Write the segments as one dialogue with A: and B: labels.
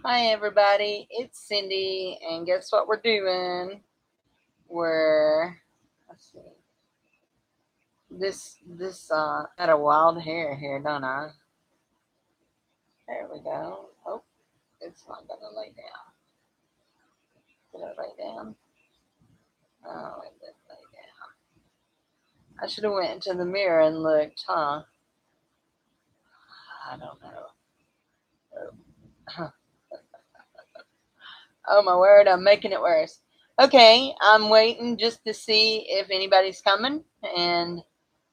A: Hi everybody, it's Cindy, and guess what we're doing? Let's see, got a wild hair here, don't I? There we go. Oh, it's not gonna lay down. Did it lay down? Oh, it didn't lay down. I should have went into the mirror and looked, huh? I don't know. Oh, oh my word, I'm making it worse. Okay, I'm waiting just to see if anybody's coming, and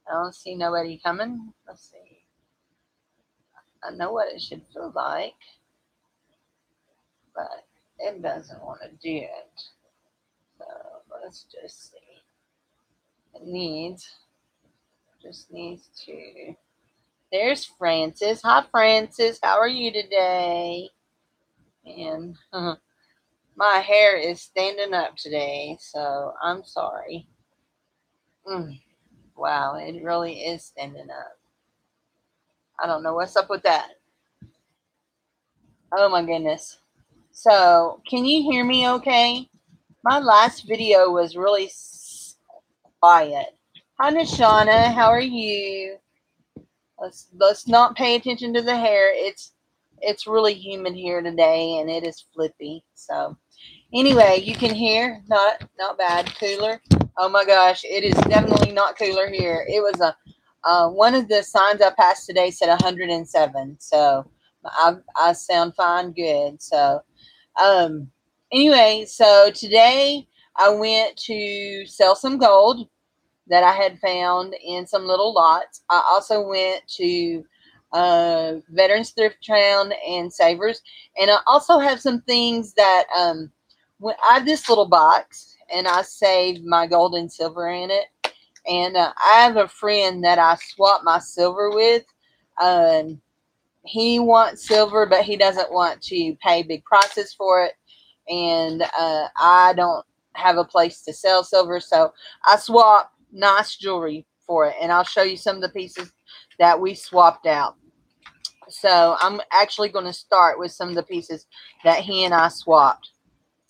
A: I don't see nobody coming. Let's see. I know what it should feel like, but it doesn't want to do it. So let's just see. It just needs to. There's Francis. Hi, Francis. How are you today? And my hair is standing up today, so I'm sorry. Wow, it really is standing up. I don't know what's up with that. Oh my goodness. So, can you hear me okay? My last video was really quiet. Hi, Nashana. How are you? Let's not pay attention to the hair. It's really humid here today, and it is flippy. So anyway, you can hear not bad. Cooler. Oh my gosh, it is definitely not cooler here. It was a one of the signs I passed today said 107. So I sound fine, good. So um anyway, so today I went to sell some gold that I had found in some little lots. I also went to Veterans Thrift Town and Savers, and I also have some things that I have this little box, and I saved my gold and silver in it. And I have a friend that I swap my silver with. Um, he wants silver, but he doesn't want to pay big prices for it. And I don't have a place to sell silver, so I swap nice jewelry for it. And I'll show you some of the pieces that we swapped out. So I'm actually going to start with some of the pieces that he and I swapped.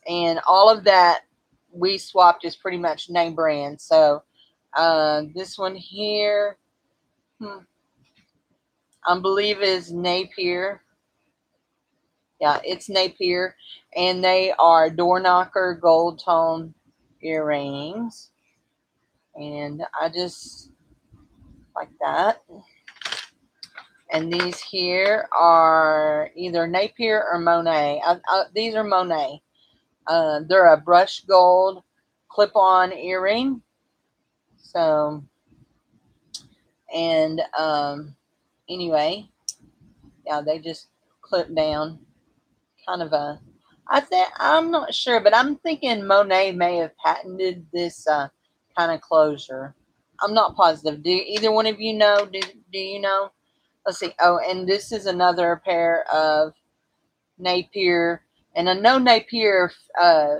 A: And all of that we swapped is pretty much name brand. So this one here, I believe is Napier. Yeah, it's Napier, and they are door knocker gold tone earrings, and I just like that. And these here are either Napier or Monet. These are Monet. They're a brushed gold clip-on earring. So, and anyway, yeah, they just clip down. Kind of a I'm not sure, but I'm thinking Monet may have patented this kind of closure. I'm not positive. Do either one of you know? Do you know? Let's see. Oh, and this is another pair of Napier, and I know Napier. Uh,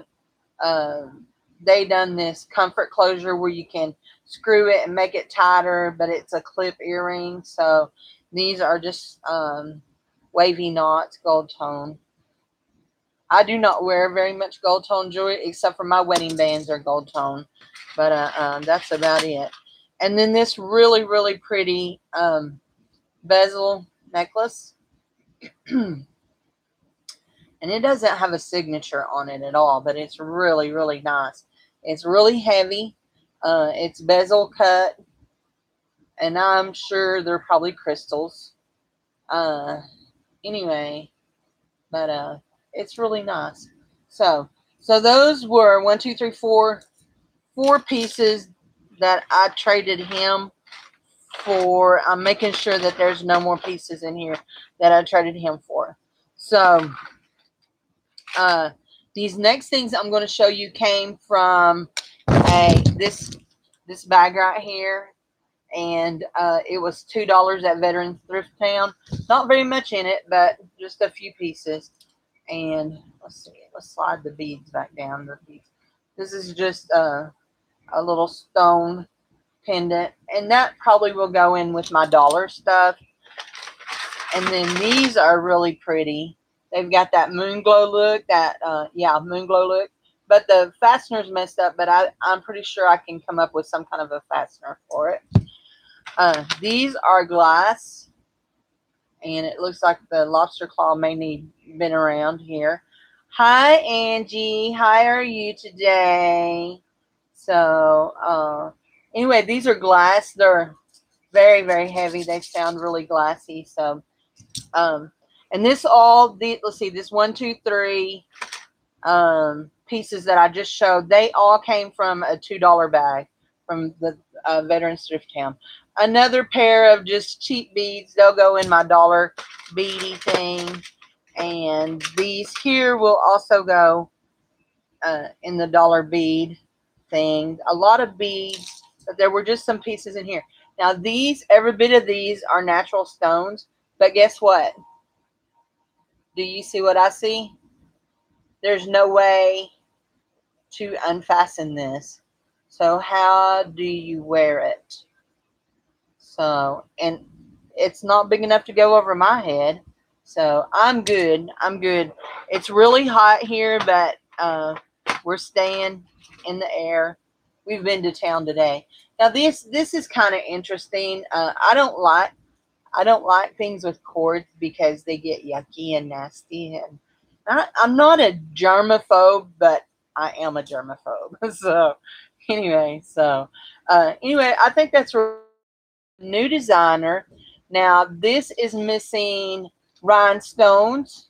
A: they done this comfort closure where you can screw it and make it tighter, but it's a clip earring. So these are just wavy knots, gold tone. I do not wear very much gold tone jewelry except for my wedding bands are gold tone, but that's about it. And then this really, really pretty bezel necklace, and it doesn't have a signature on it at all, but it's really, really nice. It's really heavy. It's bezel cut, and I'm sure they're probably crystals. Uh, anyway, but it's really nice. So, so those were one, two, three, four pieces that I traded him for. I'm making sure that there's no more pieces in here that I traded him for. So, uh, these next things I'm going to show you came from this bag right here, and it was $2 at Veterans Thrift Town. Not very much in it, but just a few pieces. And let's see, let's slide the beads back down. This is just a little stone pendant, and that probably will go in with my dollar stuff. And then these are really pretty. They've got that moon glow look, that yeah, moon glow look. But the fastener's messed up, but I'm pretty sure I can come up with some kind of a fastener for it. These are glass, and it looks like the lobster claw may need been around here. Hi, Angie. How are you today? So, anyway, these are glass. They're very, very heavy. They sound really glassy. So, and this let's see, this 1, 2, 3 pieces that I just showed, they all came from a $2 bag from the Veterans Thrift Town. Another pair of just cheap beads. They'll go in my dollar beady thing. And these here will also go in the dollar bead thing. A lot of beads, but there were just some pieces in here. Now these, every bit of these are natural stones, but guess what? Do you see what I see? There's no way to unfasten this. So how do you wear it? So, and it's not big enough to go over my head. So I'm good. I'm good. It's really hot here, but we're staying in the air. We've been to town today. Now this is kind of interesting. I don't like things with cords because they get yucky and nasty. And I'm not a germaphobe, but I am a germaphobe. So anyway, I think that's a new designer. Now this is missing rhinestones,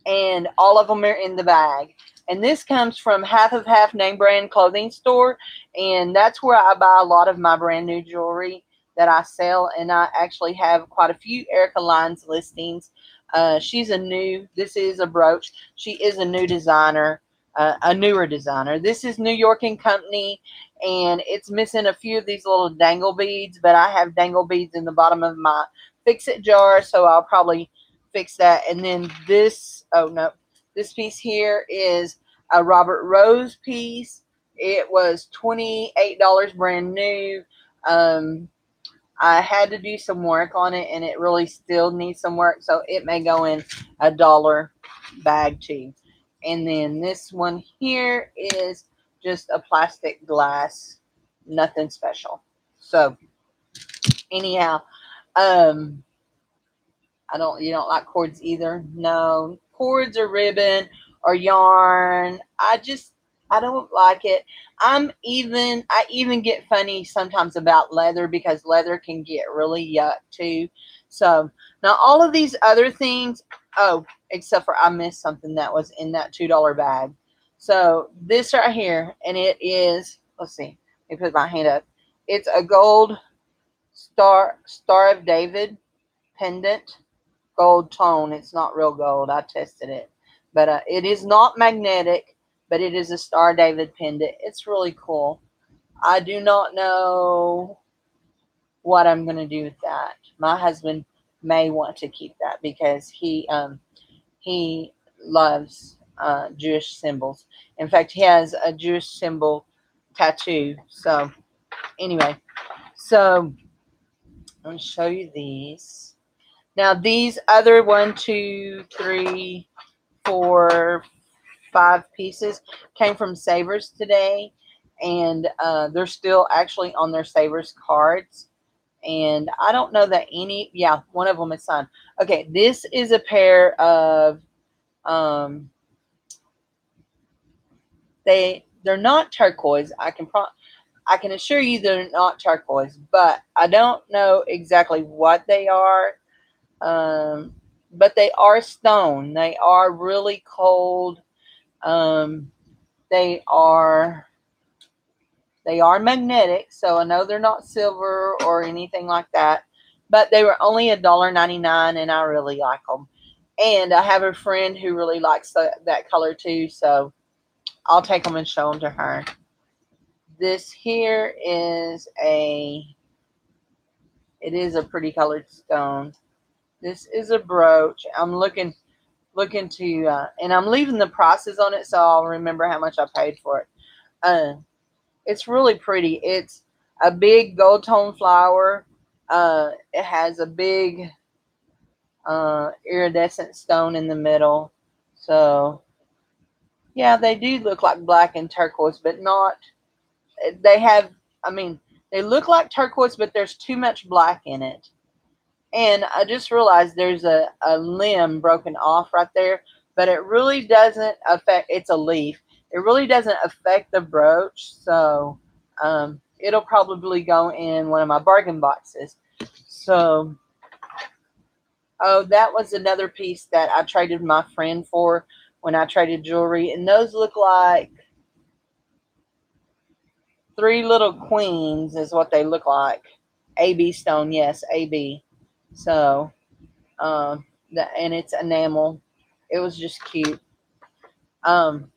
A: and all of them are in the bag. And this comes from Half of Half name brand clothing store, and that's where I buy a lot of my brand new jewelry that I sell. And I actually have quite a few Erica Lines listings. This is a brooch. She is a new designer, a newer designer. This is New York and Company, and it's missing a few of these little dangle beads, but I have dangle beads in the bottom of my fix-it jar, so I'll probably fix that. And then this, oh no, this piece here is a Robert Rose piece. It was $28 brand new. I had to do some work on it, and it really still needs some work, so it may go in a dollar bag too. And then this one here is just a plastic glass, nothing special. So anyhow, you don't like cords either? No, cords or ribbon or yarn. I don't like it. I even get funny sometimes about leather, because leather can get really yuck too. So now all of these other things, oh, except for I missed something that was in that $2 bag. So this right here, and it is, let's see, let me put my hand up. It's a gold Star of David pendant, gold tone. It's not real gold. I tested it, but it is not magnetic, but it is a Star David pendant. It's really cool. I do not know what I'm going to do with that. My husband may want to keep that because he loves Jewish symbols. In fact, he has a Jewish symbol tattoo. So anyway, so I'm going to show you these. Now these other 1, 2, 3, 4, 5 pieces came from Savers today, and they're still actually on their Savers cards. And I don't know that yeah, one of them is signed. Okay, this is a pair of they're not turquoise. I can assure you they're not turquoise, but I don't know exactly what they are. But they are stone. They are really cold. They are magnetic, so I know they're not silver or anything like that. But they were only $1.99, and I really like them. And I have a friend who really likes that color too, so I'll take them and show them to her. This here is it is a pretty colored stone. This is a brooch. I'm looking to, and I'm leaving the prices on it, so I'll remember how much I paid for it. It's really pretty. It's a big gold tone flower. It has a big iridescent stone in the middle. So yeah, they do look like black and turquoise, but not. They have, I mean, they look like turquoise, but there's too much black in it. And I just realized there's a limb broken off right there, but it really doesn't affect, it's a leaf. It really doesn't affect the brooch, so it'll probably go in one of my bargain boxes. So, oh, that was another piece that I traded my friend for when I traded jewelry, and those look like three little queens is what they look like. AB stone, yes, AB. So, and it's enamel. It was just cute. Um,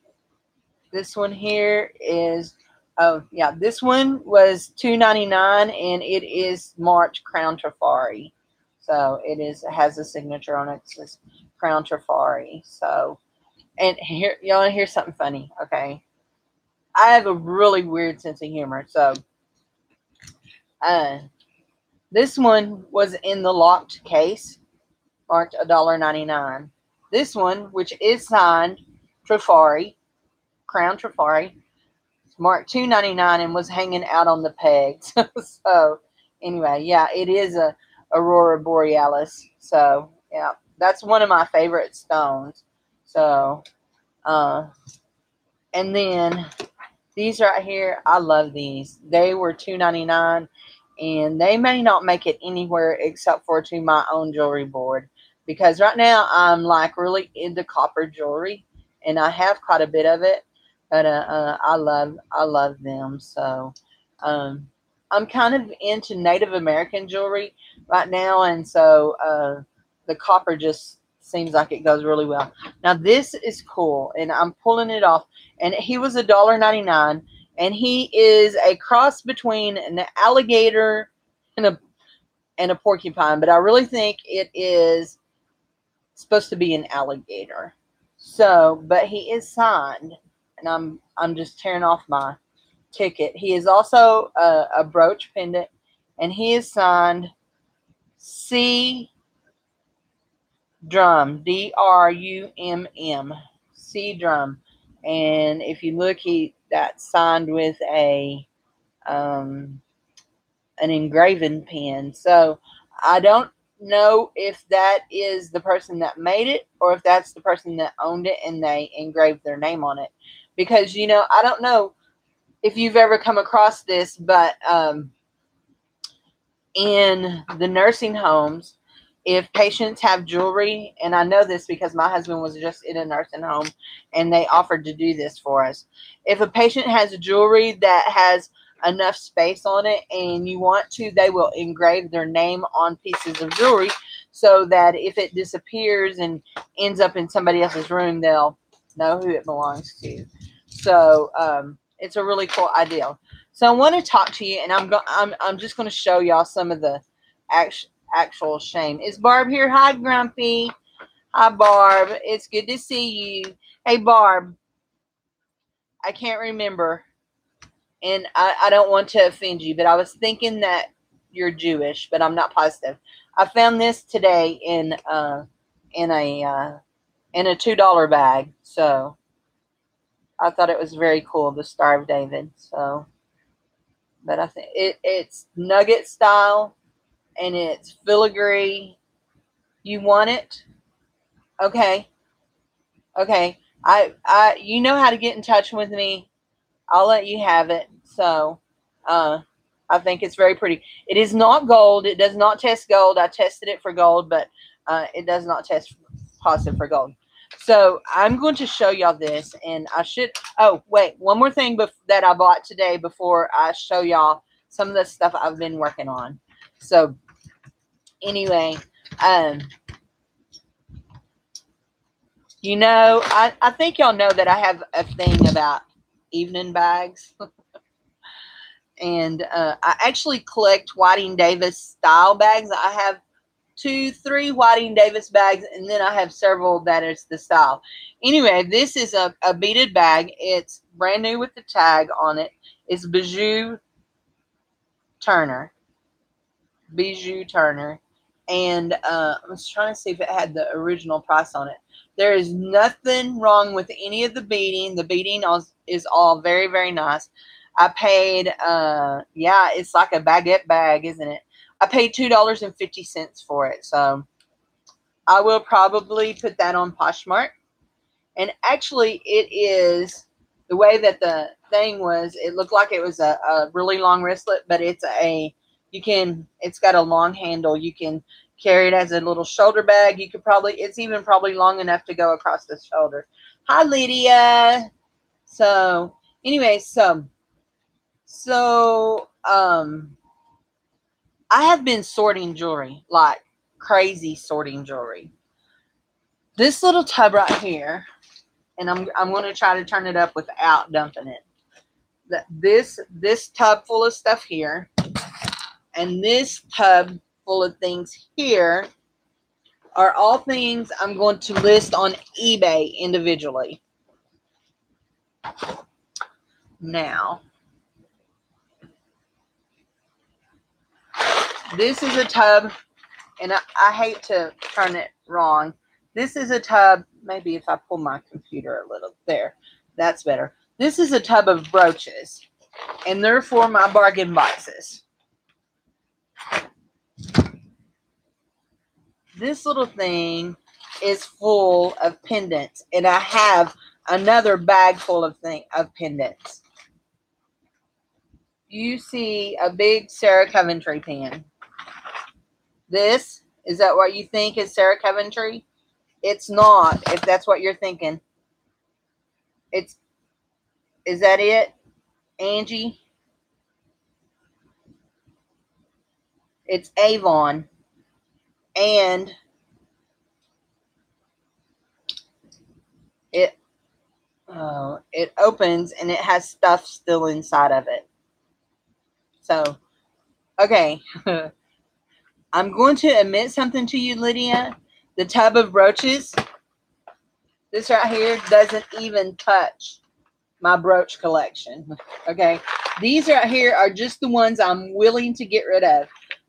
A: this one here is, oh yeah, this one was $2.99, and it is marked Crown Trafari. So it has a signature on it. It says Crown Trafari. So, and here, you want to hear something funny? Okay, I have a really weird sense of humor. So, uh, this one was in the locked case, marked $1.99. This one, which is signed Trafari, Crown Trafari, marked $2.99 and was hanging out on the pegs. So anyway, yeah, it is a Aurora Borealis. So yeah, that's one of my favorite stones. So and then these right here, I love these. They were $2.99, and they may not make it anywhere except for to my own jewelry board, because right now I'm like really into copper jewelry, and I have quite a bit of it. But I love them. So I'm kind of into Native American jewelry right now, and so the copper just seems like it goes really well. Now this is cool, and I'm pulling it off. And he was $1.99, and he is a cross between an alligator and a porcupine, but I really think it is supposed to be an alligator. So, but he is signed, and I'm just tearing off my ticket. He is also a brooch pendant, and he is signed C Drum, Drumm, C Drum. And if you look, that's signed with um, an engraving pen. So I don't know if that is the person that made it, or if that's the person that owned it and they engraved their name on it. Because, I don't know if you've ever come across this, but in the nursing homes, if patients have jewelry, and I know this because my husband was just in a nursing home and they offered to do this for us. If a patient has jewelry that has enough space on it and you want to, they will engrave their name on pieces of jewelry so that if it disappears and ends up in somebody else's room, they'll know who it belongs to. So it's a really cool idea. So I want to talk to you, and I'm just going to show y'all some of the actual shame. Is Barb here? Hi, Grumpy. Hi, Barb. It's good to see you. Hey, Barb. I can't remember, and I don't want to offend you, but I was thinking that you're Jewish, but I'm not positive. I found this today in a $2 bag, so I thought it was very cool, the Star of David. So, but I think it's nugget style, and it's filigree. You want it? Okay. Okay. You know how to get in touch with me. I'll let you have it. So, I think it's very pretty. It is not gold. It does not test gold. I tested it for gold, but it does not test positive for gold. So I'm going to show y'all this, and I should. Oh, wait, one more thing that I bought today before I show y'all some of the stuff I've been working on. So anyway, I think y'all know that I have a thing about evening bags. And I actually collect Whiting Davis style bags. I have 2-3 Whiting Davis bags, and then I have several that is the style. Anyway, this is a beaded bag. It's brand new with the tag on it. It's Bijou Turner. And I was trying to see if it had the original price on it. There is nothing wrong with any of the beading. The beading is all very, very nice. I paid, yeah, it's like a baguette bag, isn't it? I paid $2.50 for it. So I will probably put that on Poshmark. And actually, it is the way that the thing was. It looked like it was a really long wristlet, but it's got a long handle. You can carry it as a little shoulder bag. You could it's even probably long enough to go across the shoulder. Hi, Lydia. So, anyway, I have been sorting jewelry, like crazy sorting jewelry. This little tub right here, and I'm going to try to turn it up without dumping it. This tub full of stuff here, and this tub full of things here are all things I'm going to list on eBay individually. Now, this is a tub, and I hate to turn it wrong. This is a tub, maybe if I pull my computer a little, there, that's better. This is a tub of brooches, and they're for my bargain boxes. This little thing is full of pendants, and I have another bag full of pendants. You see a big Sarah Coventry pin. Is that what you think is Sarah Coventry? It's not, if that's what you're thinking. Is that it, Angie? It's Avon. And it opens and it has stuff still inside of it. So, okay. I'm going to admit something to you, Lydia. The tub of brooches, this right here, doesn't even touch my brooch collection. Okay. These right here are just the ones I'm willing to get rid of.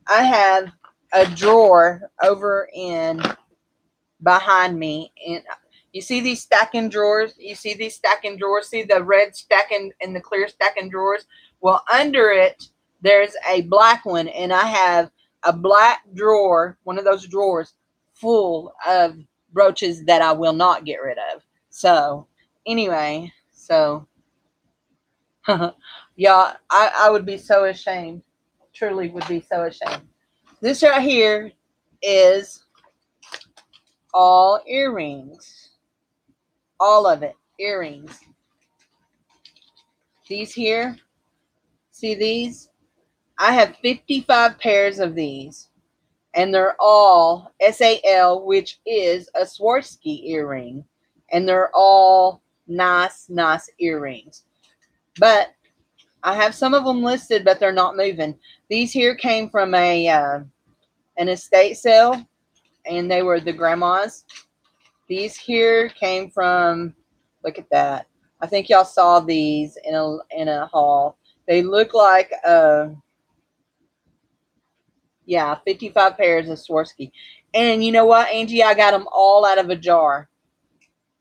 A: I have a drawer over behind me, and you see these stacking drawers? You see these stacking drawers? See the red stacking and the clear stacking drawers? Well, under it, there's a black one, and I have a black drawer, one of those drawers, full of brooches that I will not get rid of. So, anyway, yeah, I would be so ashamed. Truly would be so ashamed. This right here is all earrings. All of it, earrings. These here, see these? I have 55 pairs of these, and they're all SAL, which is a Swarovski earring, and they're all nice earrings. But I have some of them listed, but they're not moving. These here came from an estate sale, and they were the grandma's. These here came from, look at that. I think y'all saw these in a haul. They look like, yeah, 55 pairs of Swarovski. And you know what, Angie? I got them all out of a jar.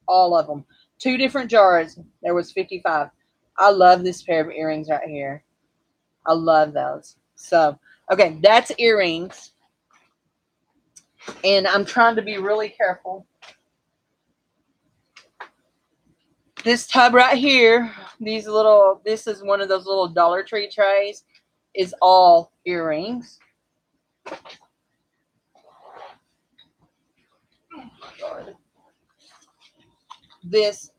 A: All of them. 2 different jars. There was 55. I love this pair of earrings right here. I love those. So, okay, that's earrings. And I'm trying to be really careful. This tub right here, this is one of those little Dollar Tree trays, is all earrings. This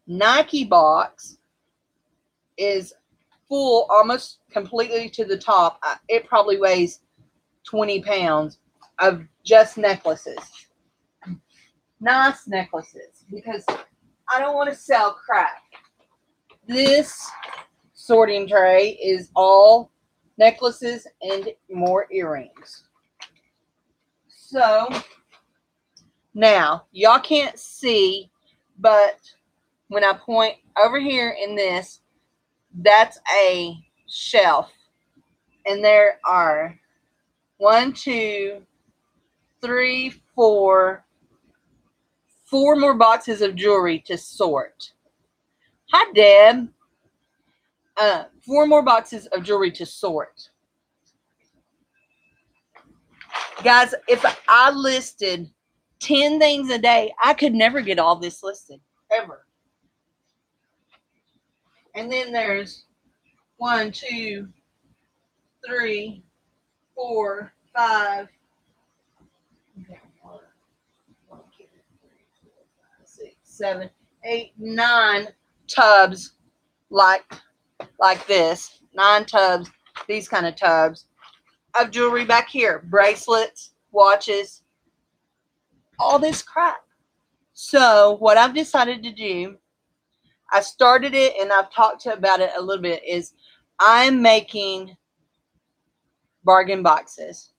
A: Nike box is full almost completely to the top. It probably weighs 20 pounds of just necklaces. Nice necklaces, because I don't want to sell crap. This sorting tray is all necklaces and more earrings. So now y'all can't see, but when I point over here in this, that's a shelf, and there are 1, 2, 3, 4 more boxes of jewelry to sort. Hi, Deb. 4 more boxes of jewelry to sort. Guys, if I listed 10 things a day, I could never get all this listed, ever. And then there's 1, 2, 3, 4, 5, 6, 7, 8, 9 tubs like this. 9 tubs, these kind of tubs of jewelry back here. Bracelets, watches, all this crap. So what I've decided to do, I started it and I've talked about it a little bit, is I'm making bargain boxes.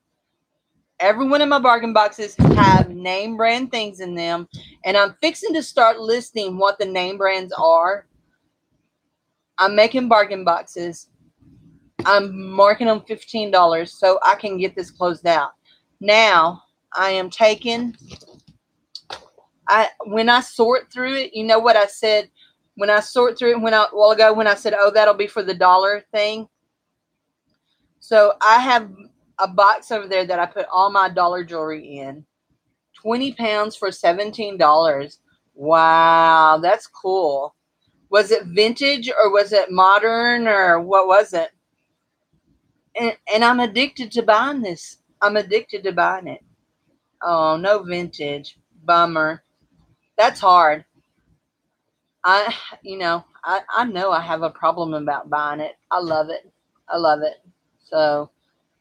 A: Every one of my bargain boxes have name brand things in them, and I'm fixing to start listing what the name brands are. I'm making bargain boxes. I'm marking them $15 so I can get this closed out. Now, I am taking, when I sort through it, you know what I said? When I sort through it a while ago, when I said, oh, that'll be for the dollar thing. So I have a box over there that I put all my dollar jewelry in. 20 pounds for $17. Wow, that's cool. Was it vintage or was it modern or what was it? And I'm addicted to buying this. I'm addicted to buying it. Oh, no vintage. Bummer. That's hard. I know I have a problem about buying it. I love it. I love it. So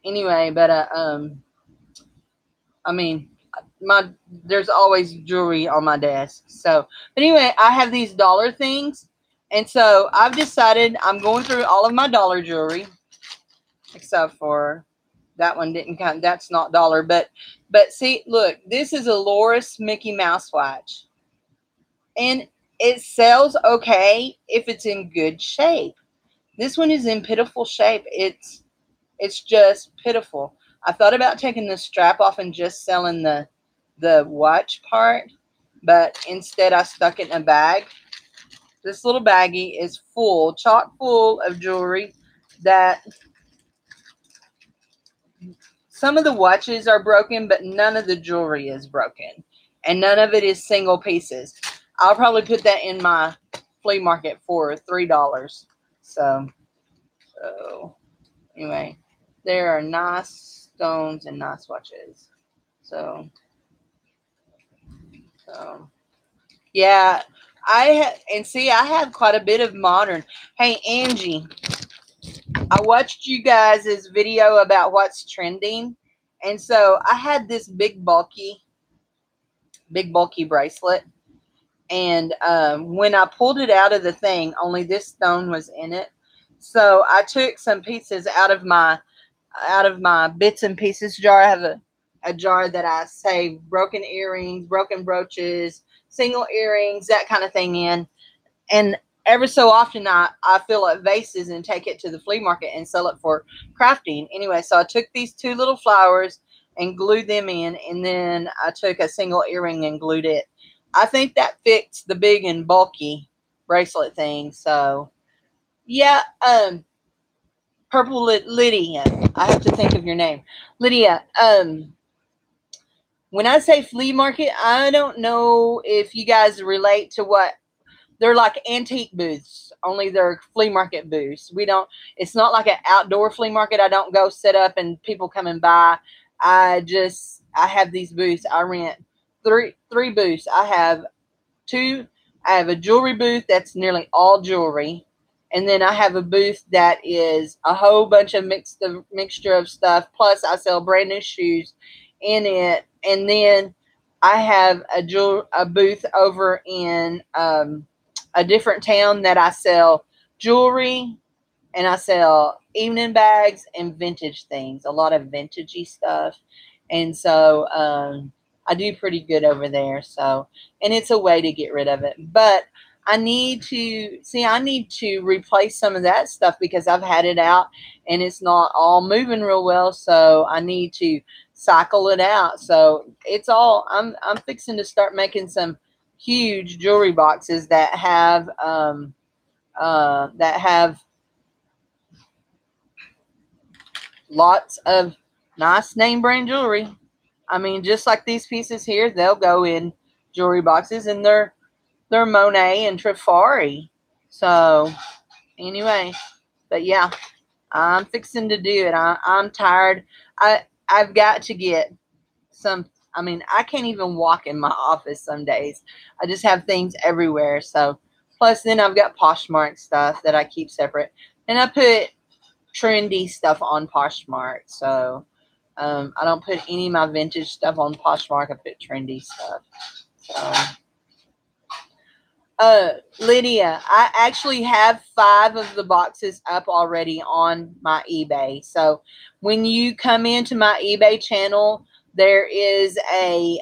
A: anyway, but I mean, there's always jewelry on my desk. So, but anyway, I have these dollar things, and so I've decided I'm going through all of my dollar jewelry, except for that one didn't count. That's not dollar, but see, look, this is a Loris Mickey Mouse watch, and it sells okay if it's in good shape. This one is in pitiful shape. It's just pitiful. I thought about taking the strap off and just selling the watch part, but instead I stuck it in a bag. This little baggie is full, chock full of jewelry that some of the watches are broken, but none of the jewelry is broken. And none of it is single pieces. I'll probably put that in my flea market for $3. So anyway, there are nice stones and nice watches. So yeah, I have quite a bit of modern. Hey, Angie, I watched you guys' video about what's trending, and so I had this big bulky bracelet, and when I pulled it out of the thing, only this stone was in it. So I took some pieces out of my bits and pieces jar. I have a jar that I save broken earrings, broken brooches, single earrings, that kind of thing in. And every so often I fill up vases and take it to the flea market and sell it for crafting. Anyway, so I took these 2 little flowers and glued them in, and then I took a single earring and glued it. I think that fits the big and bulky bracelet thing. So yeah, Purple Lydia, I have to think of your name. Lydia, when I say flea market, I don't know if you guys relate to what they're like. Antique booths, only they're flea market booths. It's not like an outdoor flea market. I don't go set up and people come and buy. I have these booths. I rent three booths. I have a jewelry booth that's nearly all jewelry. And then I have a booth that is a whole bunch of mixture of stuff. Plus, I sell brand new shoes in it. And then I have a booth over in a different town that I sell jewelry, and I sell evening bags and vintage things. A lot of vintagey stuff. And so I do pretty good over there. So, and it's a way to get rid of it. But I need to replace some of that stuff because I've had it out and it's not all moving real well. So I need to cycle it out. So it's all, I'm fixing to start making some huge jewelry boxes that have lots of nice name brand jewelry. I mean, just like these pieces here, they'll go in jewelry boxes, and they're Monet and Trifari. So anyway, but yeah, I'm fixing to do it. I'm tired. I've got to get some. I mean, I can't even walk in my office some days. I just have things everywhere. So plus, then I've got Poshmark stuff that I keep separate, and I put trendy stuff on Poshmark. So I don't put any of my vintage stuff on Poshmark. I put trendy stuff. So. Lydia, I actually have 5 of the boxes up already on my eBay. So when you come into my eBay channel, there is a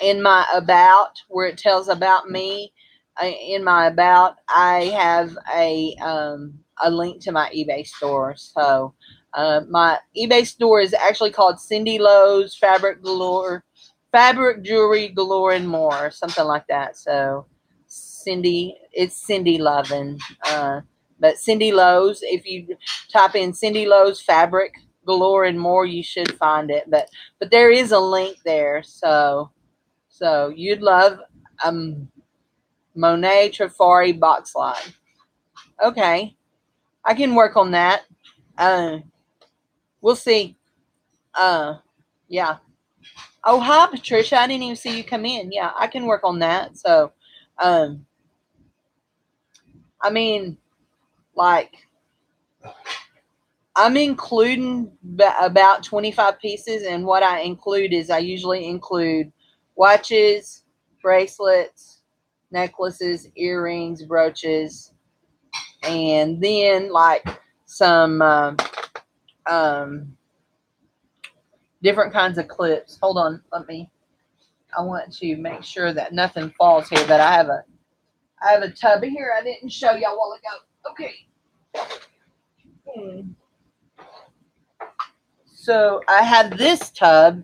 A: in my about where it tells about me. In my about, I have a link to my eBay store. So my eBay store is actually called Cindy Lowe's Fabric Jewelry Galore and More, something like that. So it's Cindy Lovin. But Cindy Lowe's, if you type in Cindy Lowe's Fabric Galore and More, you should find it. But there is a link there. So you'd love Monet Trifari box line. Okay, I can work on that. We'll see. Yeah. Oh, hi, Patricia. I didn't even see you come in. Yeah, I can work on that. So, I mean, like, I'm including about 25 pieces, and what I include is I usually include watches, bracelets, necklaces, earrings, brooches, and then like some different kinds of clips. Hold on, I want to make sure that nothing falls here, but I have a tub here I didn't show y'all a while ago. Okay. So I have this tub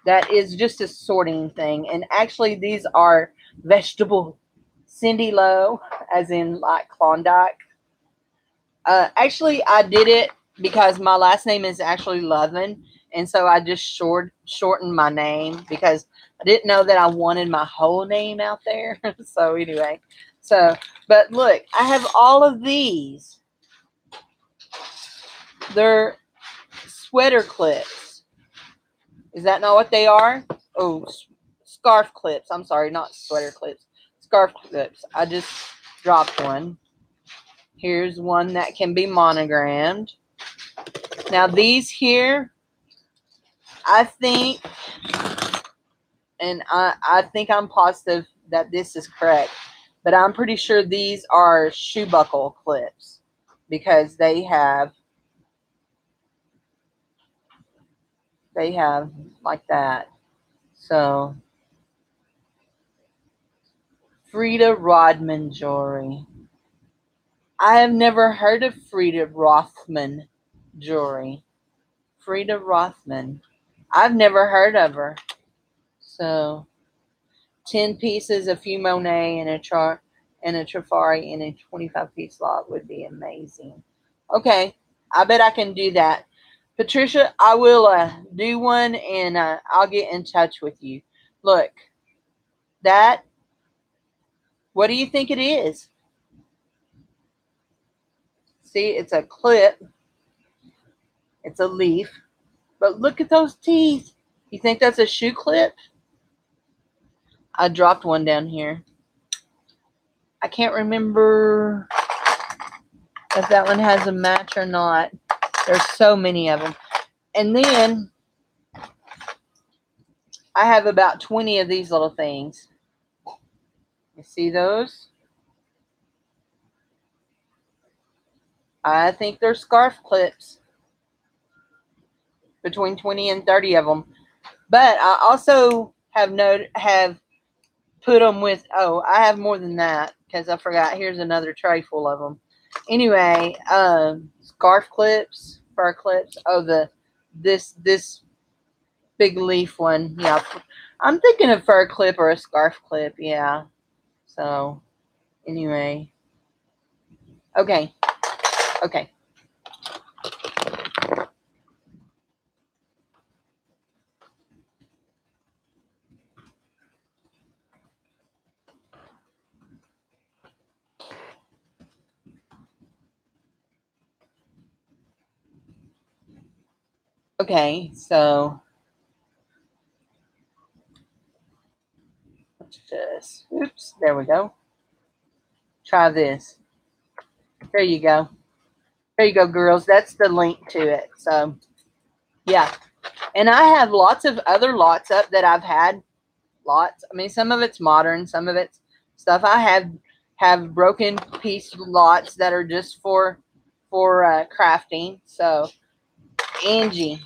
A: that is just a sorting thing, and actually these are vegetable Cindy Lowe, as in like Klondike. Actually, I did it because my last name is actually Lovin, and so I just shortened my name because I didn't know that I wanted my whole name out there. So anyway, but look, I have all of these. They're sweater clips. Is that not what they are? Oh, scarf clips. I'm sorry, not sweater clips. Scarf clips. I just dropped one. Here's one that can be monogrammed. Now these here, I think, and I think I'm positive that this is correct, but I'm pretty sure these are shoe buckle clips because they have like that. So Frida Rodman jewelry. I have never heard of Frida Rothman jewelry. Frida Rothman. I've never heard of her. So 10 pieces, a few Monet, and a Trifari in a 25-piece lot would be amazing. Okay, I bet I can do that. Patricia, I will do one, and I'll get in touch with you. Look, what do you think it is? See, it's a clip. It's a leaf. But look at those teeth. You think that's a shoe clip? I dropped one down here. I can't remember if that one has a match or not. There's so many of them. And then I have about 20 of these little things. You see those? I think they're scarf clips. Between 20 and 30 of them. But I also have put them with, I have more than that because I forgot. Here's another tray full of them. Anyway, scarf clips, fur clips. Oh, this big leaf one. Yeah, I'm thinking of fur clip or a scarf clip. Yeah. So anyway, okay, okay, okay. So just oops, there we go. Try this. There you go. There you go, girls. That's the link to it. So yeah, and I have lots of other lots up that I've had. Lots. I mean, some of it's modern, some of it's stuff. I have broken piece lots that are just for crafting. So Angie,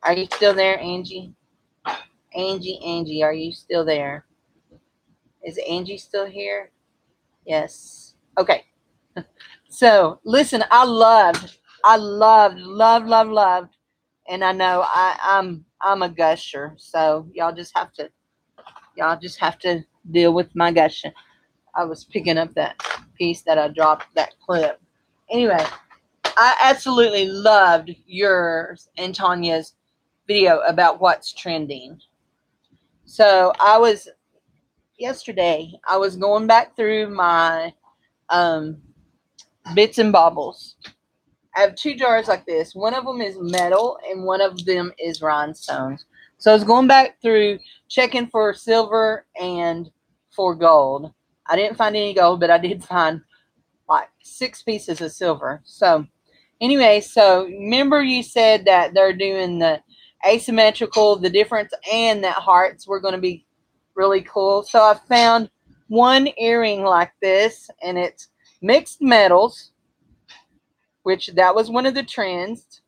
A: are you still there, Angie? Angie, are you still there? Is Angie still here? Yes. Okay. So listen, loved, and I know I'm a gusher. So y'all just have to deal with my gushing. I was picking up that piece that I dropped, that clip. Anyway, I absolutely loved yours and Tanya's video about what's trending. So yesterday I was going back through my um, bits and baubles. I have two jars like this. One of them is metal and one of them is rhinestones. So I was going back through checking for silver and for gold. I didn't find any gold, but I did find like 6 pieces of silver. So anyway, so remember you said that they're doing the asymmetrical, the difference, and that hearts were going to be really cool. So I found one earring like this, and it's mixed metals, which that was one of the trends,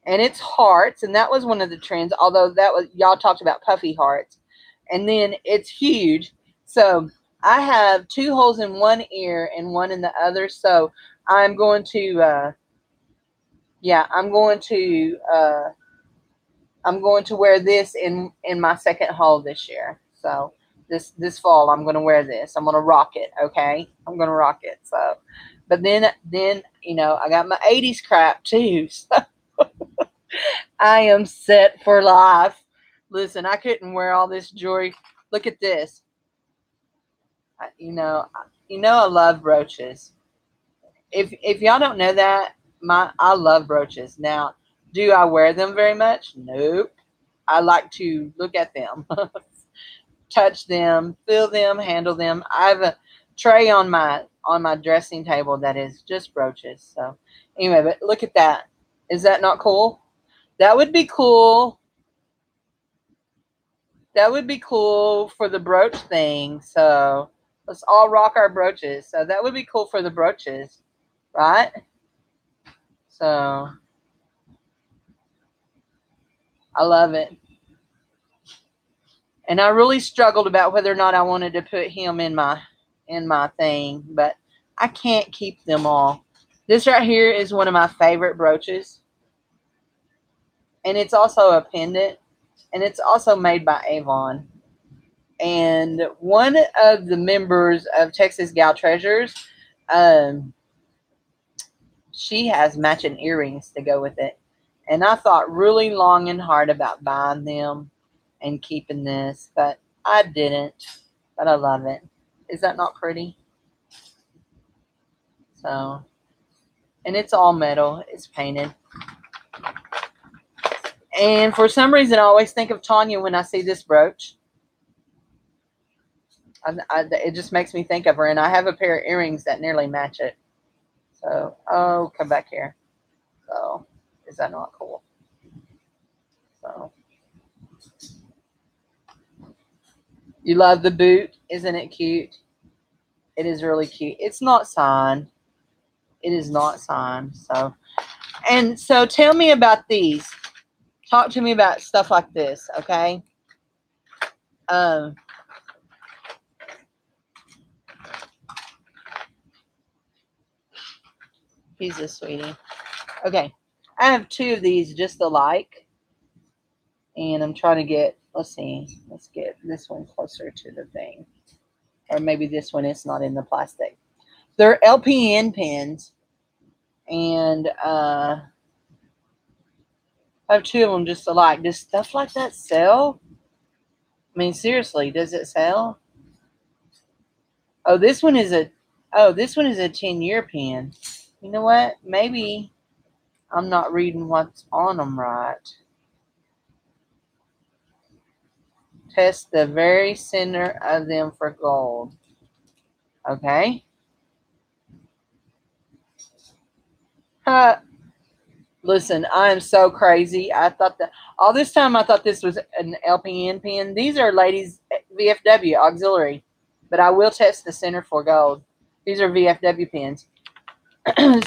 A: and it's hearts, and that was one of the trends, although that was, y'all talked about puffy hearts. And then it's huge. So I have 2 holes in one ear and one in the other. So I'm going to yeah, I'm going to wear this in my second hole this year. So this fall I'm going to wear this. I'm going to rock it, okay? I'm going to rock it. So but then you know, I got my 80s crap too. So I am set for life. Listen, I couldn't wear all this jewelry. Look at this. You know, I love brooches. If y'all don't know that, I love brooches. Now, do I wear them very much? Nope. I like to look at them, touch them, feel them, handle them. I have a tray on my dressing table that is just brooches. So anyway, but look at that. Is that not cool? That would be cool. That would be cool for the brooch thing. So let's all rock our brooches. So that would be cool for the brooches, right? So I love it. And I really struggled about whether or not I wanted to put him in my thing, but I can't keep them all. This right here is one of my favorite brooches, and it's also a pendant, and it's also made by Avon. And one of the members of Texas Gal Treasures, um, she has matching earrings to go with it. And I thought really long and hard about buying them and keeping this, but I didn't. But I love it. Is that not pretty? So, and it's all metal. It's painted. And for some reason, I always think of Tanya when I see this brooch. It just makes me think of her. And I have a pair of earrings that nearly match it. So, oh, come back here. So, is that not cool? So, you love the boot. Isn't it cute? It is really cute. It's not signed. It is not signed. So, and so tell me about these. Talk to me about stuff like this, okay? Um, he's a sweetie. Okay, I have 2 of these just alike. And I'm trying to get, let's see, let's get this one closer to the thing. Or maybe this one is not in the plastic. They're LPN pins. And I have two of them just alike. Does stuff like that sell? I mean, seriously, does it sell? Oh, this one is a 10-year pin. You know what? Maybe I'm not reading what's on them right. Test the very center of them for gold. Okay. Listen, I am so crazy. I thought that all this time I thought this was an LPN pin. These are ladies VFW auxiliary, but I will test the center for gold. These are VFW pins.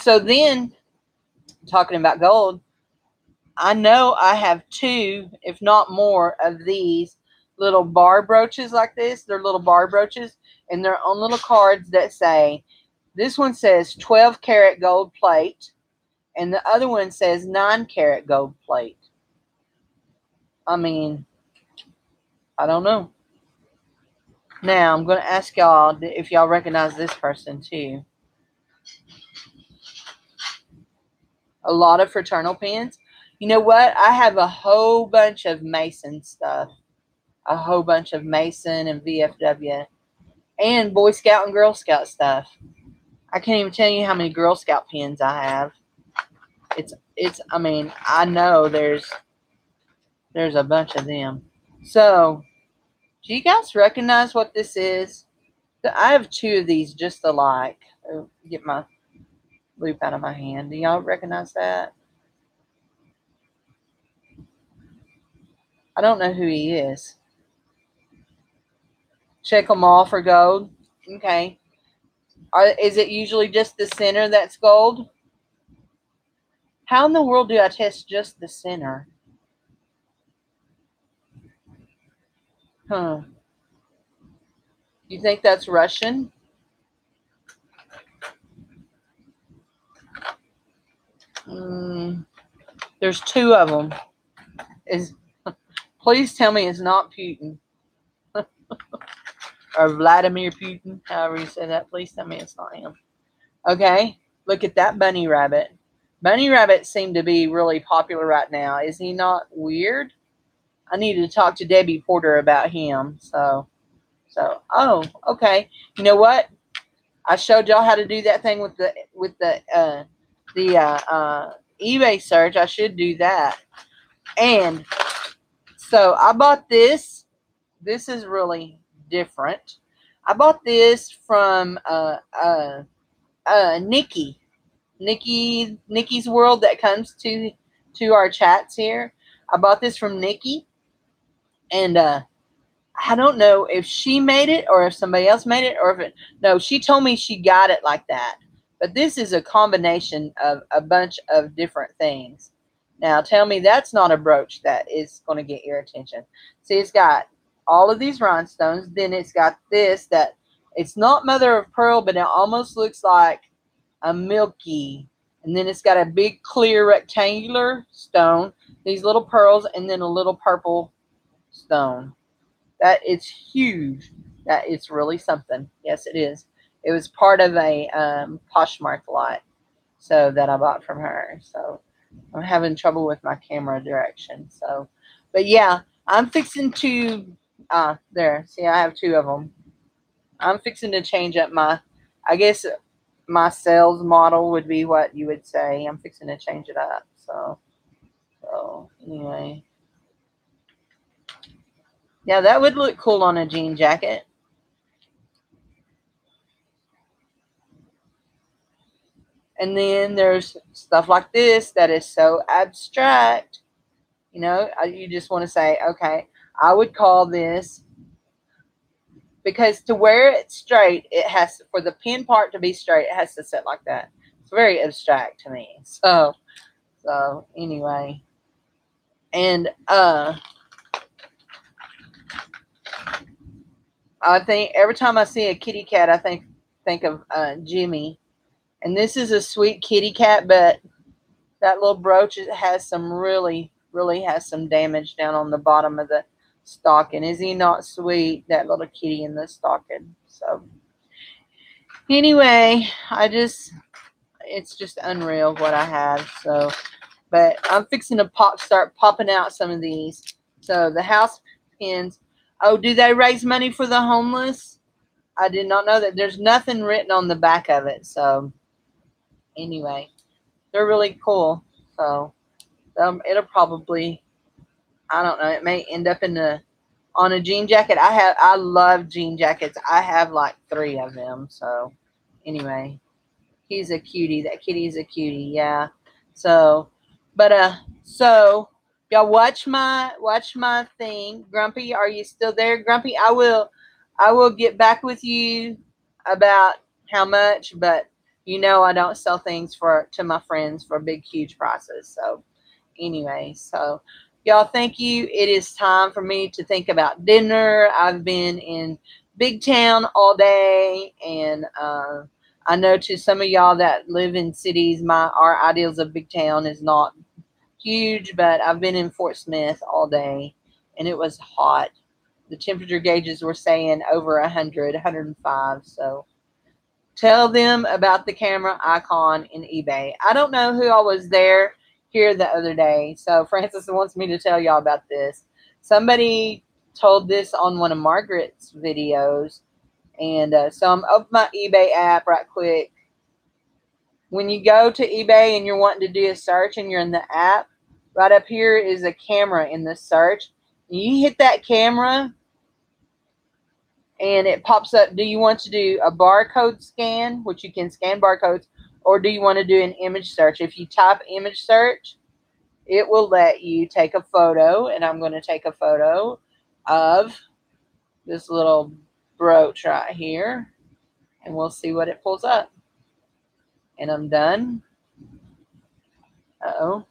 A: So then, talking about gold, I know I have two, if not more, of these little bar brooches like this. They're little bar brooches, and they're on little cards that say, this one says 12 karat gold plate, and the other one says 9 karat gold plate. I mean, I don't know. Now, I'm going to ask y'all if y'all recognize this person too. A lot of fraternal pins. You know what? I have a whole bunch of Mason stuff. A whole bunch of Mason and VFW. And Boy Scout and Girl Scout stuff. I can't even tell you how many Girl Scout pins I have. I mean, I know there's a bunch of them. So, do you guys recognize what this is? I have two of these just alike. Get my loop out of my hand. Do y'all recognize that? I don't know who he is. Check them all for gold. Okay. Is it usually just the center that's gold? How in the world do I test just the center? Huh. You think that's Russian? There's two of them. Please tell me it's not Putin. Or Vladimir Putin, however you say that. Please tell me it's not him. Okay, look at that bunny rabbit. Bunny rabbits seem to be really popular right now. Is he not weird? I need to talk to Debbie Porter about him. So, oh, okay. You know what? I showed y'all how to do that thing with the eBay search. I should do that. And so I bought this. This is really different. I bought this from Nikki's World that comes to our chats here. I bought this from Nikki, and I don't know if she made it or if somebody else made it, or if it. No, she told me she got it like that. But this is a combination of a bunch of different things. Now, tell me that's not a brooch that is going to get your attention. See, it's got all of these rhinestones. Then it's got this that it's not mother of pearl, but it almost looks like a milky. And then it's got a big clear rectangular stone, these little pearls, and then a little purple stone. That it's huge. That it's really something. Yes, it is. It was part of a Poshmark lot, so that I bought from her. So I'm having trouble with my camera direction. So, but yeah, I'm fixing to. There. See, I have two of them. I'm fixing to change up I guess my sales model would be what you would say. I'm fixing to change it up. So anyway. Yeah, that would look cool on a jean jacket. And then there's stuff like this that is so abstract. You know, you just want to say, okay, I would call this, because to wear it straight, it has, for the pin part to be straight, it has to sit like that. It's very abstract to me. So anyway. And I think every time I see a kitty cat, I think of Jimmy. And this is a sweet kitty cat, but that little brooch has some really really has some damage down on the bottom of the stocking. Is he not sweet, that little kitty in the stocking? So anyway, it's just unreal what I have. So, but I'm fixing to start popping out some of these. So the house pins. Oh, do they raise money for the homeless? I did not know that. There's nothing written on the back of it. So anyway, they're really cool. So it'll probably, I don't know, it may end up on a jean jacket. I love jean jackets. I have like 3 of them. So anyway, he's a cutie. That kitty's a cutie. Yeah. So, so y'all watch my thing. Grumpy, are you still there? Grumpy, I will get back with you about how much, but I don't sell things to my friends for big huge prices. So anyway, so y'all, thank you. It is time for me to think about dinner. I've been in Big Town all day, and I know to some of y'all that live in cities, our ideals of Big Town is not huge, but I've been in Fort Smith all day, and it was hot. The temperature gauges were saying over 100, 105. So tell them about the camera icon in eBay. I don't know who I was there here the other day. So Francis wants me to tell y'all about this. Somebody told this on one of Margaret's videos. And so I'm open my eBay app right quick. When you go to eBay and you're wanting to do a search and you're in the app, right up here is a camera in the search. You hit that camera and it pops up. Do you want to do a barcode scan, which you can scan barcodes, or do you want to do an image search? If you type image search, it will let you take a photo, and I'm going to take a photo of this little brooch right here, and we'll see what it pulls up. And I'm done. Uh-oh.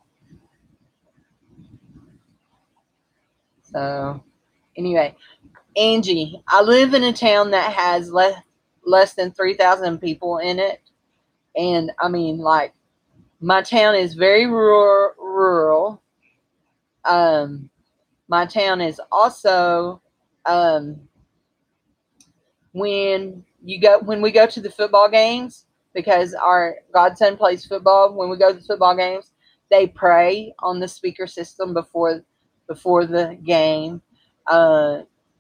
A: So anyway, Angie, I live in a town that has less than 3,000 people in it. And I mean, like, my town is very rural. My town is also, when we go to the football games, because our godson plays football, when we go to the football games, they pray on the speaker system before the game.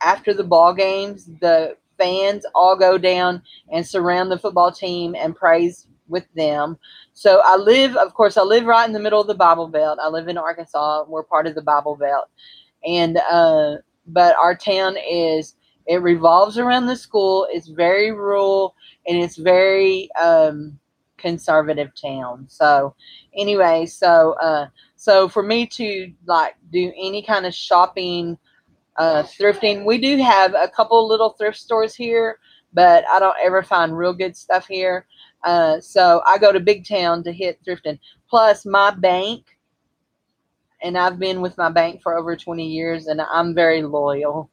A: After the ball games, the fans all go down and surround the football team and praise with them. So I live right in the middle of the Bible Belt. I live in Arkansas. We're part of the Bible Belt. And but our town it revolves around the school. It's very rural, and it's very conservative town. So anyway, so for me to like do any kind of shopping, thrifting, we do have a couple little thrift stores here, but I don't ever find real good stuff here. So I go to Big Town to hit thrifting. Plus my bank, and I've been with my bank for over 20 years, and I'm very loyal.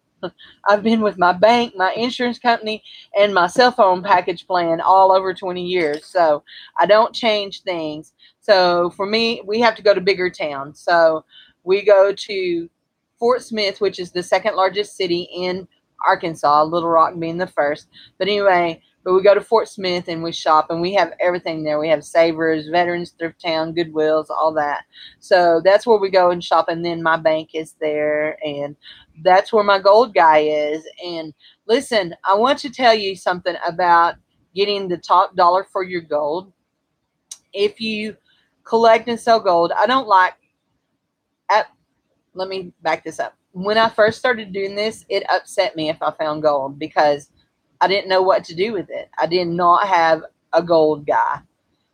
A: I've been with my bank, my insurance company, and my cell phone package plan all over 20 years. So I don't change things. So for me, we have to go to bigger towns. So we go to Fort Smith, which is the second largest city in Arkansas, Little Rock being the first. But anyway, we go to Fort Smith and we shop, and we have everything there. We have Savers, Veterans Thrift Town, Goodwills, all that. So that's where we go and shop, and then my bank is there, and that's where my gold guy is. And listen, I want to tell you something about getting the top dollar for your gold. If you collect and sell gold, I don't like let me back this up. When I first started doing this, it upset me if I found gold, because I didn't know what to do with it. I did not have a gold guy.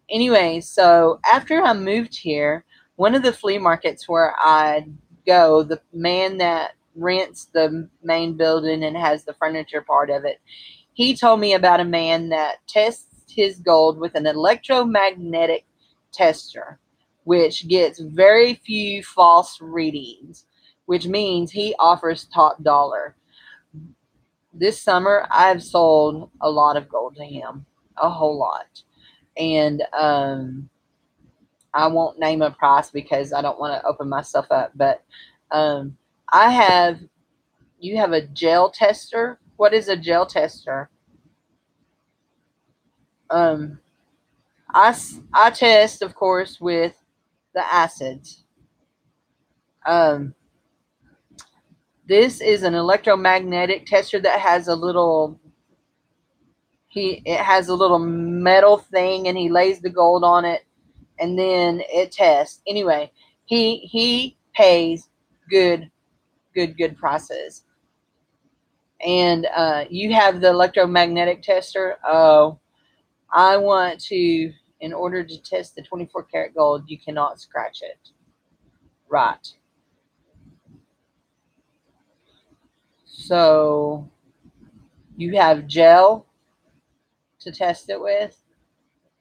A: Anyway, so after I moved here, one of the flea markets where I go, the man that rents the main building and has the furniture part of it, he told me about a man that tests his gold with an electromagnetic tester, which gets very few false readings, which means he offers top dollar. This summer, I've sold a lot of gold to him, a whole lot. And I won't name a price because I don't want to open myself up. But um, I have, you have a gel tester. What is a gel tester? Um, I test, of course, with the acids. Um, this is an electromagnetic tester that has a little, it has a little metal thing, and he lays the gold on it, and then it tests. Anyway, he pays good prices. And you have the electromagnetic tester. Oh, I want to, in order to test the 24 karat gold, you cannot scratch it. Right. So you have gel to test it with.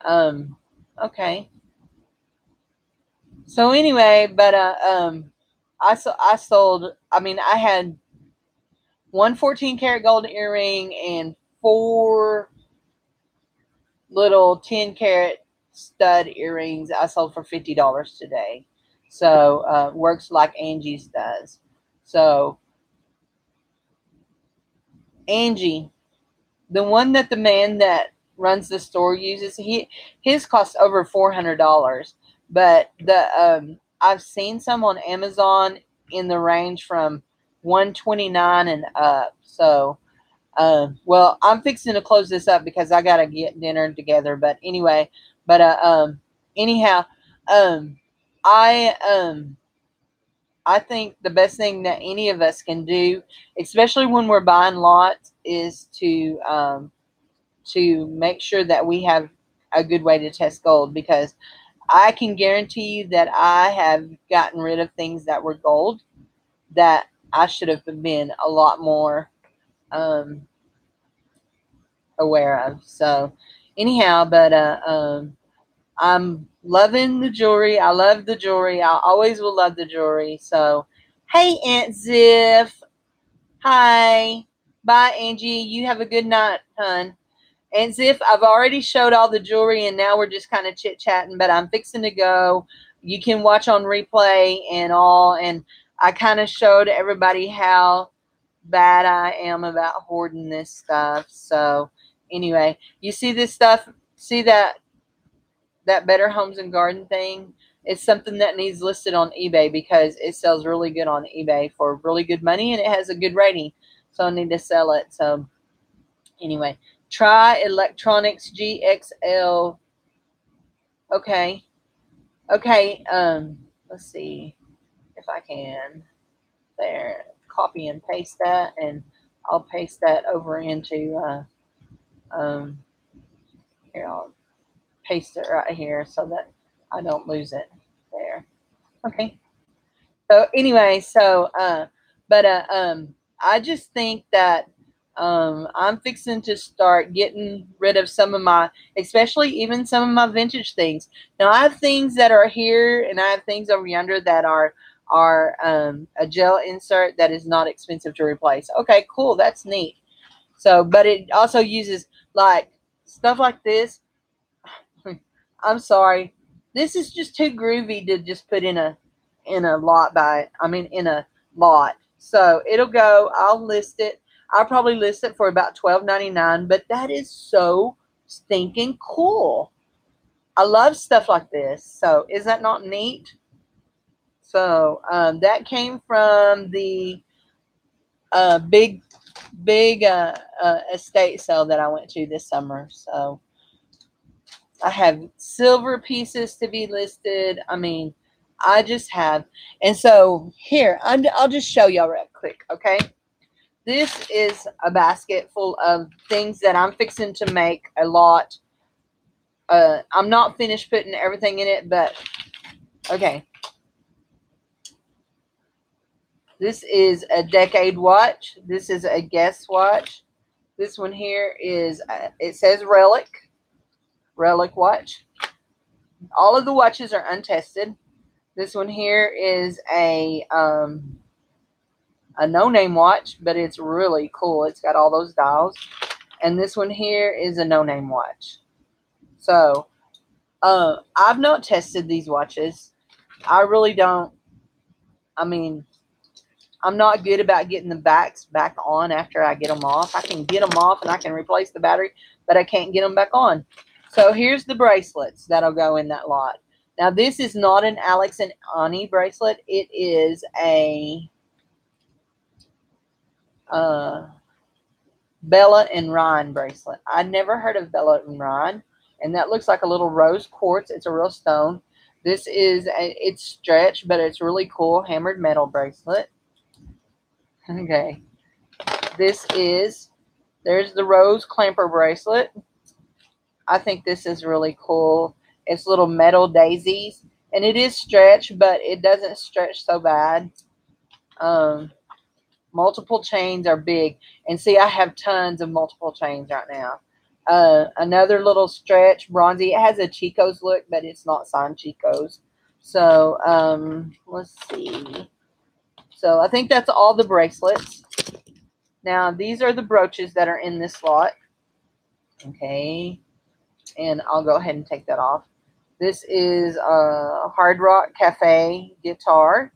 A: Okay. So anyway, but I sold. I mean, I had one 14 karat gold earring and four little 10 karat stud earrings I sold for $50 today. So works like Angie's does. So Angie, the one that the man that runs the store uses, his costs over $400. But the I've seen some on Amazon in the range from 129 and up. So well, I'm fixing to close this up because I gotta get dinner together. But anyway, but anyhow, um, I um, I think the best thing that any of us can do, especially when we're buying lots, is to make sure that we have a good way to test gold, because I can guarantee you that I have gotten rid of things that were gold that I should have been a lot more um, aware of. So anyhow, but I'm loving the jewelry. I love the jewelry. I always will love the jewelry. So hey, Aunt Ziff. Hi. Bye, Angie. You have a good night, hun. Aunt Ziff, I've already showed all the jewelry, and now we're just kind of chit-chatting, but I'm fixing to go. You can watch on replay and all, and I kind of showed everybody how bad I am about hoarding this stuff. So anyway, you see this stuff, see that Better Homes and Garden thing? It's something that needs listed on eBay because it sells really good on eBay for really good money, and it has a good rating. So I need to sell it. So anyway, try Electronics GXL. Okay. Okay. Let's see if I can there copy and paste that, and I'll paste that over into here, I'll paste it right here so that I don't lose it there. Okay. So anyway, so but I just think that I'm fixing to start getting rid of some of my, especially even some of my vintage things. Now I have things that are here, and I have things over yonder that are a gel insert that is not expensive to replace. Okay, cool, that's neat. So, but it also uses like stuff like this. I'm sorry. This is just too groovy to just put in a lot by, I mean, in a lot. So it'll go, I'll list it. I'll probably list it for about $12.99, but that is so stinking cool. I love stuff like this. So is that not neat? So that came from the big estate sale that I went to this summer. So I have silver pieces to be listed. I mean, I just have. And so here, I'll just show y'all real quick, okay? This is a basket full of things that I'm fixing to make a lot. I'm not finished putting everything in it, but okay. This is a decade watch. This is a guest watch. This one here is, it says Relic watch. All of the watches are untested. This one here is a no-name watch, but it's really cool. It's got all those dials. And this one here is a no-name watch. So I've not tested these watches. I really don't. I mean, I'm not good about getting the backs back on after I get them off. I can get them off and I can replace the battery, but I can't get them back on. So here's the bracelets that'll go in that lot. Now this is not an Alex and Ani bracelet. It is a Bella and Ryan bracelet. I'd never heard of Bella and Ryan, and that looks like a little rose quartz. It's a real stone. This is it's stretched, but it's really cool hammered metal bracelet. Okay, there's the rose clamper bracelet. I think this is really cool. It's little metal daisies, and it is stretched, but it doesn't stretch so bad. Multiple chains are big, and see, I have tons of multiple chains right now. Another little stretch bronzy. It has a Chico's look, but it's not signed Chico's. So let's see. So I think that's all the bracelets. Now these are the brooches that are in this lot. Okay, and I'll go ahead and take that off. This is a Hard Rock Cafe guitar.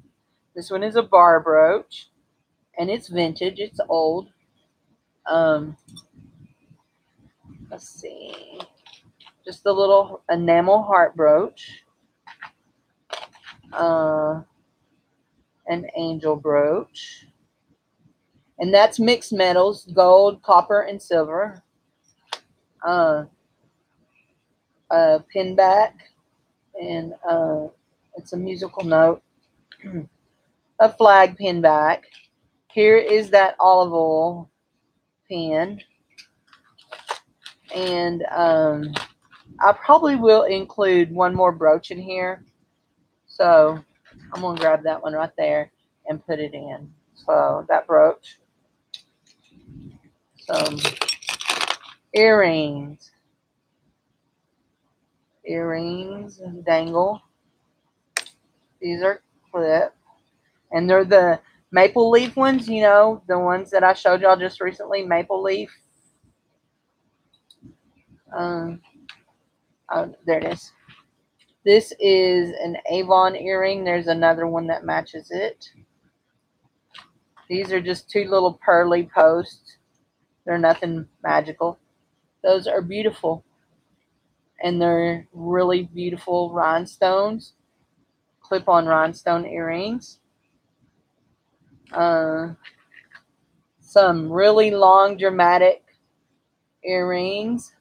A: This one is a bar brooch, and it's vintage. It's old. Let's see. Just a little enamel heart brooch. An angel brooch. And that's mixed metals, gold, copper, and silver. A pin back. And it's a musical note. A flag pin back. Here is that olive oil pin. And I probably will include one more brooch in here. So I'm going to grab that one right there and put it in. So that brooch. Some earrings. Earrings and dangle. These are clip. And they're the maple leaf ones, you know, the ones that I showed y'all just recently, maple leaf. Oh, there it is. This is an Avon earring. There's another one that matches it. These are just two little pearly posts. They're nothing magical. Those are beautiful. And they're really beautiful rhinestones. Clip-on rhinestone earrings. Some really long, dramatic earrings.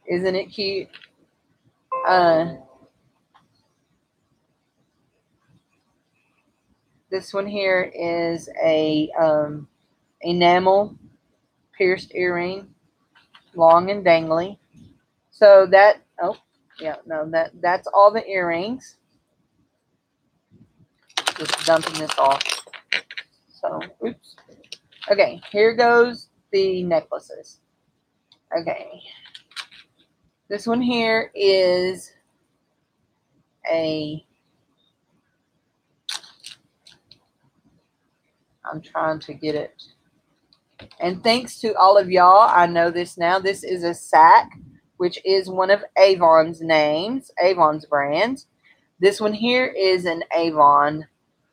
A: Isn't it cute? This one here is a enamel pierced earring, long and dangly. So that, oh yeah, no, that's all the earrings. Just dumping this off. So, oops. Okay, here goes the necklaces. Okay. This one here is I'm trying to get it. And thanks to all of y'all, I know this now. This is a sack, which is one of Avon's names, Avon's brands. This one here is an Avon,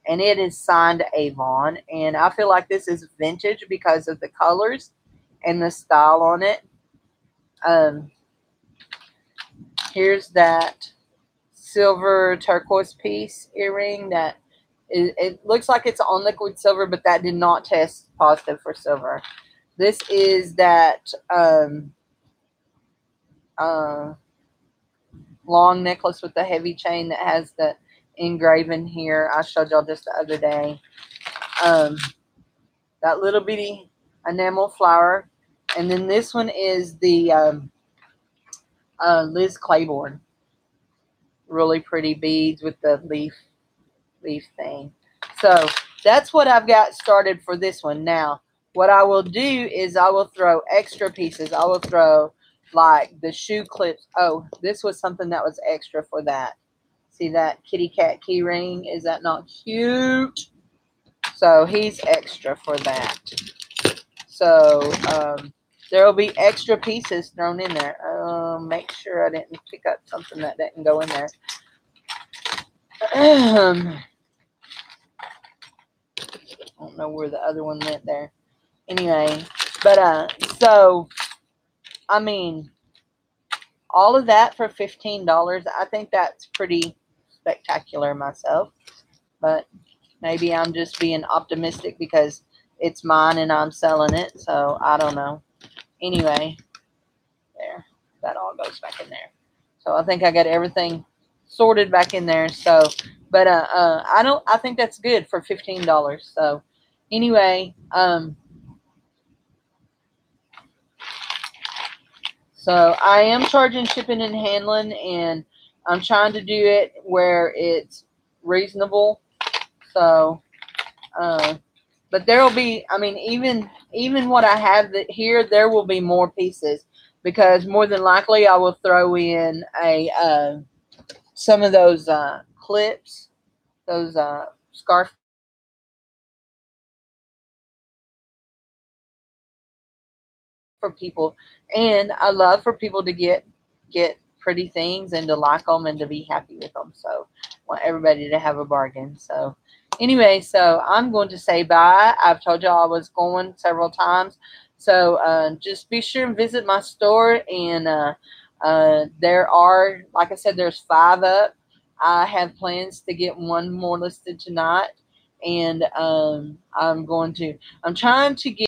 A: and it is signed Avon. And I feel like this is vintage because of the colors and the style on it. Here's that silver turquoise piece earring that it looks like it's on liquid silver, but that did not test positive for silver. This is that long necklace with the heavy chain that has the engraving here. I showed y'all just the other day. That little bitty enamel flower. And then this one is the Liz Claiborne. Really pretty beads with the leaf thing. So that's what I've got started for this one. Now, what I will do is I will throw extra pieces. I will throw like the shoe clips. Oh, this was something that was extra for that. See that kitty cat key ring? Is that not cute? So he's extra for that. So there will be extra pieces thrown in there. Make sure I didn't pick up something that didn't go in there. I don't know where the other one went there. Anyway, but so I mean, all of that for $15. I think that's pretty spectacular myself. But maybe I'm just being optimistic because it's mine and I'm selling it. So I don't know. Anyway, there. That all goes back in there. So I think I got everything sorted back in there. So, but I think that's good for $15. So anyway, so I am charging shipping and handling, and I'm trying to do it where it's reasonable. So, but there will be, I mean, even what I have here, there will be more pieces because more than likely I will throw in some of those clips, those scarf for people, and I love for people to get pretty things and to like them and to be happy with them. So I want everybody to have a bargain. So anyway, so I'm going to say bye. I've told y'all I was going several times. So just be sure and visit my store. And there are, like I said, there's 5 up. I have plans to get one more listed tonight. And I'm trying to get